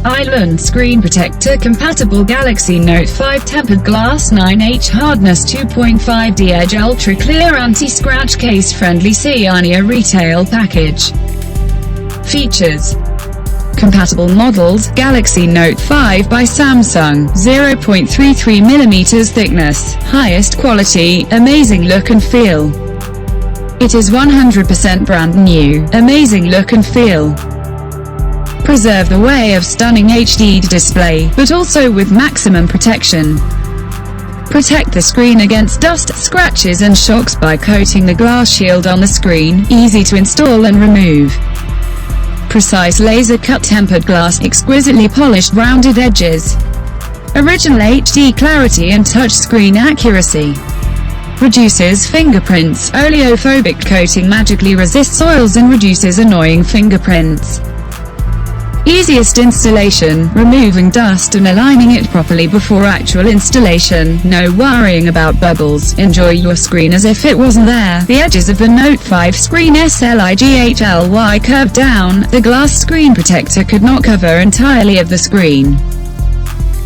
Ailun Screen Protector Compatible Galaxy Note 5 Tempered Glass 9H Hardness 2.5D Edge Ultra Clear Anti-Scratch Case Friendly Cyania Retail Package. Features: compatible models, Galaxy Note 5 by Samsung, 0.33mm thickness, highest quality, amazing look and feel. It is 100% brand new, amazing look and feel. Preserve the way of stunning HD display, but also with maximum protection. Protect the screen against dust, scratches and shocks by coating the glass shield on the screen, easy to install and remove. Precise laser cut tempered glass, exquisitely polished rounded edges. Original HD clarity and touchscreen accuracy. Reduces fingerprints. Oleophobic coating magically resists oils and reduces annoying fingerprints. Easiest installation, removing dust and aligning it properly before actual installation, no worrying about bubbles, enjoy your screen as if it wasn't there. The edges of the Note 5 screen SLIGHLY curved down, the glass screen protector could not cover entirely of the screen,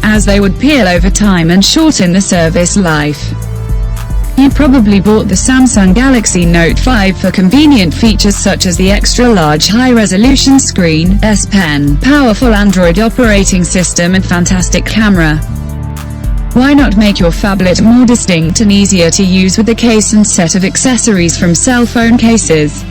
as they would peel over time and shorten the service life. You probably bought the Samsung Galaxy Note 5 for convenient features such as the extra-large high-resolution screen, S Pen, powerful Android operating system and fantastic camera. Why not make your phablet more distinct and easier to use with a case and set of accessories from cell phone cases?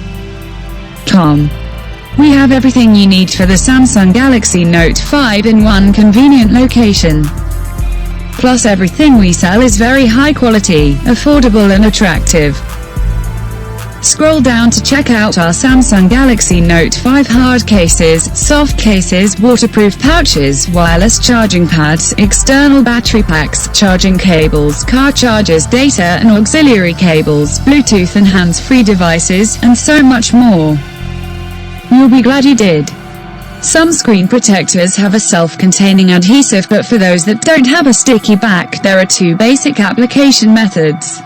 We have everything you need for the Samsung Galaxy Note 5 in one convenient location. Plus everything we sell is very high quality, affordable and attractive. Scroll down to check out our Samsung Galaxy Note 5 hard cases, soft cases, waterproof pouches, wireless charging pads, external battery packs, charging cables, car chargers, data and auxiliary cables, Bluetooth and hands-free devices, and so much more. You'll be glad you did. Some screen protectors have a self-containing adhesive, but for those that don't have a sticky back, there are two basic application methods.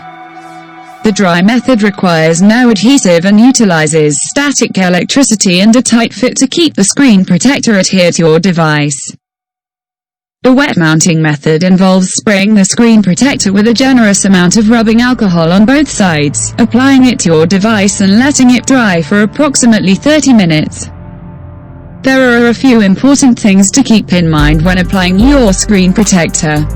The dry method requires no adhesive and utilizes static electricity and a tight fit to keep the screen protector adhered to your device. The wet mounting method involves spraying the screen protector with a generous amount of rubbing alcohol on both sides, applying it to your device and letting it dry for approximately 30 minutes. There are a few important things to keep in mind when applying your screen protector.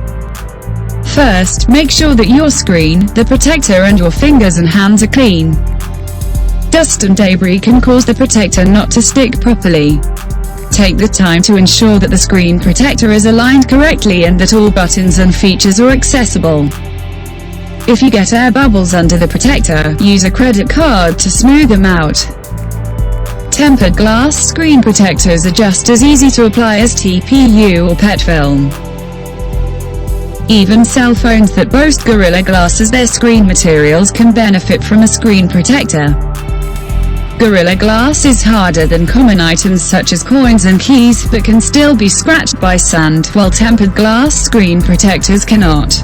First, make sure that your screen, the protector and your fingers and hands are clean. Dust and debris can cause the protector not to stick properly. Take the time to ensure that the screen protector is aligned correctly and that all buttons and features are accessible. If you get air bubbles under the protector, use a credit card to smooth them out. Tempered glass screen protectors are just as easy to apply as TPU or PET film. Even cell phones that boast Gorilla Glass as their screen materials can benefit from a screen protector. Gorilla Glass is harder than common items such as coins and keys, but can still be scratched by sand, while tempered glass screen protectors cannot.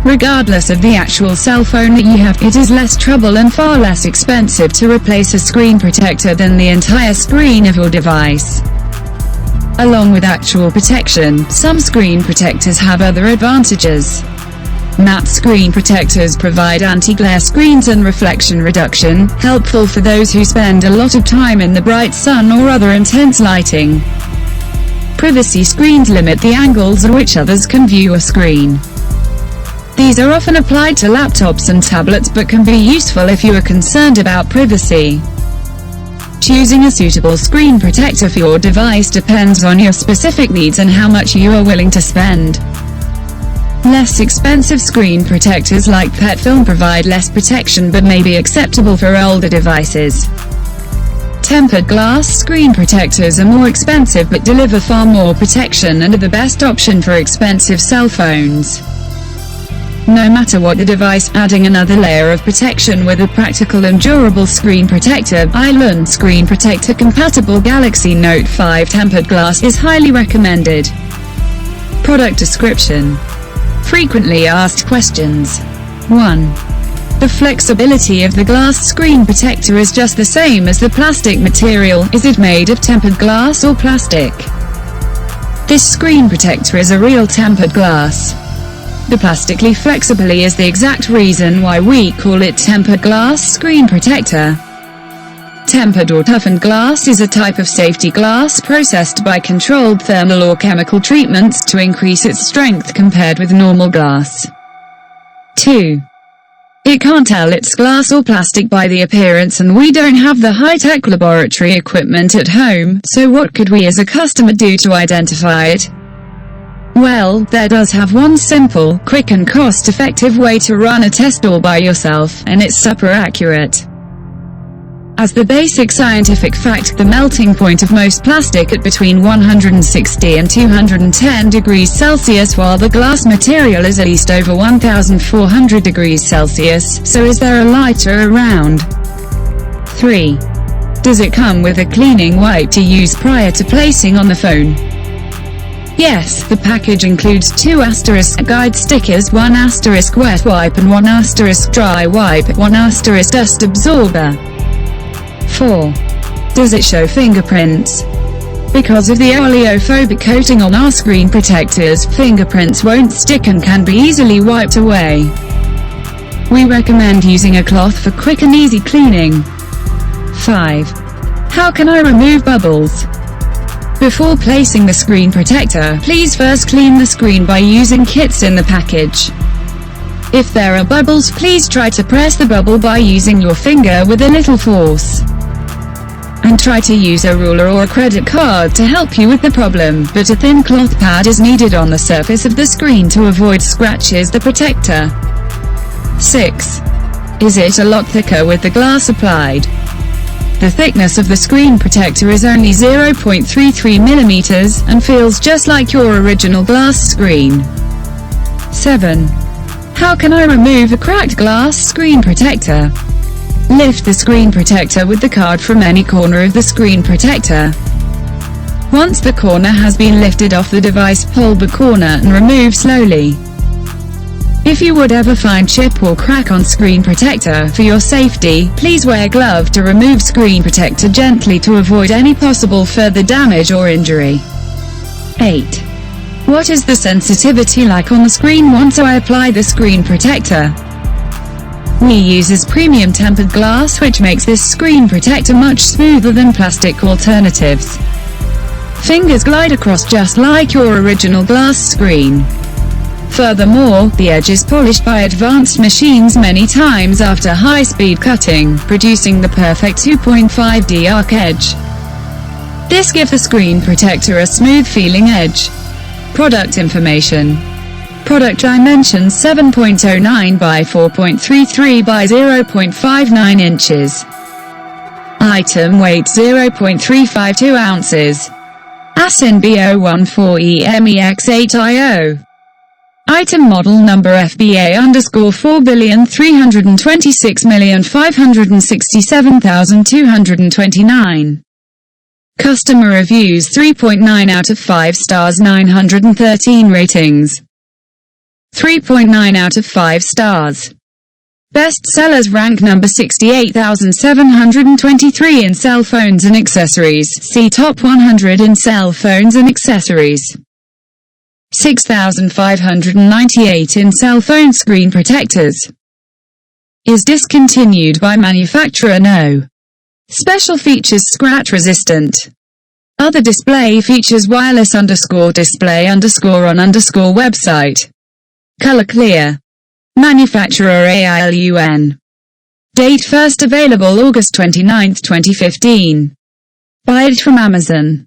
Regardless of the actual cell phone that you have, it is less trouble and far less expensive to replace a screen protector than the entire screen of your device. Along with actual protection, some screen protectors have other advantages. Matte screen protectors provide anti-glare screens and reflection reduction, helpful for those who spend a lot of time in the bright sun or other intense lighting. Privacy screens limit the angles at which others can view a screen. These are often applied to laptops and tablets but can be useful if you are concerned about privacy. Choosing a suitable screen protector for your device depends on your specific needs and how much you are willing to spend. Less expensive screen protectors like PET film provide less protection but may be acceptable for older devices. Tempered glass screen protectors are more expensive but deliver far more protection and are the best option for expensive cell phones. No matter what the device, adding another layer of protection with a practical and durable screen protector, Ailun Screen Protector Compatible Galaxy Note 5 Tempered Glass is highly recommended. Product description. Frequently asked questions. 1. The flexibility of the glass screen protector is just the same as the plastic material. Is it made of tempered glass or plastic? This screen protector is a real tempered glass. The plastically flexibly is the exact reason why we call it tempered glass screen protector. Tempered or toughened glass is a type of safety glass processed by controlled thermal or chemical treatments to increase its strength compared with normal glass. 2. It can't tell it's glass or plastic by the appearance, and we don't have the high-tech laboratory equipment at home, so what could we as a customer do to identify it? Well, there does have one simple, quick and cost-effective way to run a test all by yourself, and it's super accurate. As the basic scientific fact, the melting point of most plastic at between 160 and 210 degrees Celsius, while the glass material is at least over 1400 degrees Celsius, so is there a lighter around? 3. Does it come with a cleaning wipe to use prior to placing on the phone? Yes, the package includes 2 * guide stickers, 1 * wet wipe and 1 * dry wipe, 1 * dust absorber. 4. Does it show fingerprints? Because of the oleophobic coating on our screen protectors, fingerprints won't stick and can be easily wiped away. We recommend using a cloth for quick and easy cleaning. 5. How can I remove bubbles? Before placing the screen protector, please first clean the screen by using kits in the package. If there are bubbles, please try to press the bubble by using your finger with a little force. And try to use a ruler or a credit card to help you with the problem, but a thin cloth pad is needed on the surface of the screen to avoid scratches the protector. 6. Is it a lot thicker with the glass applied? The thickness of the screen protector is only 0.33 mm, and feels just like your original glass screen. 7. How can I remove a cracked glass screen protector? Lift the screen protector with the card from any corner of the screen protector. Once the corner has been lifted off the device, pull the corner and remove slowly. If you would ever find chip or crack on screen protector, for your safety, please wear glove to remove screen protector gently to avoid any possible further damage or injury. 8. What is the sensitivity like on the screen once I apply the screen protector? We uses premium tempered glass, which makes this screen protector much smoother than plastic alternatives. Fingers glide across just like your original glass screen. Furthermore, the edge is polished by advanced machines many times after high-speed cutting, producing the perfect 2.5D arc edge. This gives the screen protector a smooth-feeling edge. Product information. Product dimensions 7.09 by 4.33 by 0.59 inches. Item weight 0.352 ounces. ASIN B014EMEX8IO. Item model number FBA_4,326,567,229. Customer reviews 3.9 out of 5 stars, 913 ratings. 3.9 out of 5 stars. Best sellers rank number 68,723 in cell phones and accessories. See top 100 in cell phones and accessories. 6,598 in cell phone screen protectors. Is discontinued by manufacturer? No. Special features: scratch resistant. Other display features: wireless _display _ on _ website. Color clear. Manufacturer Ailun. Date first available August 29, 2015. Buy it from Amazon.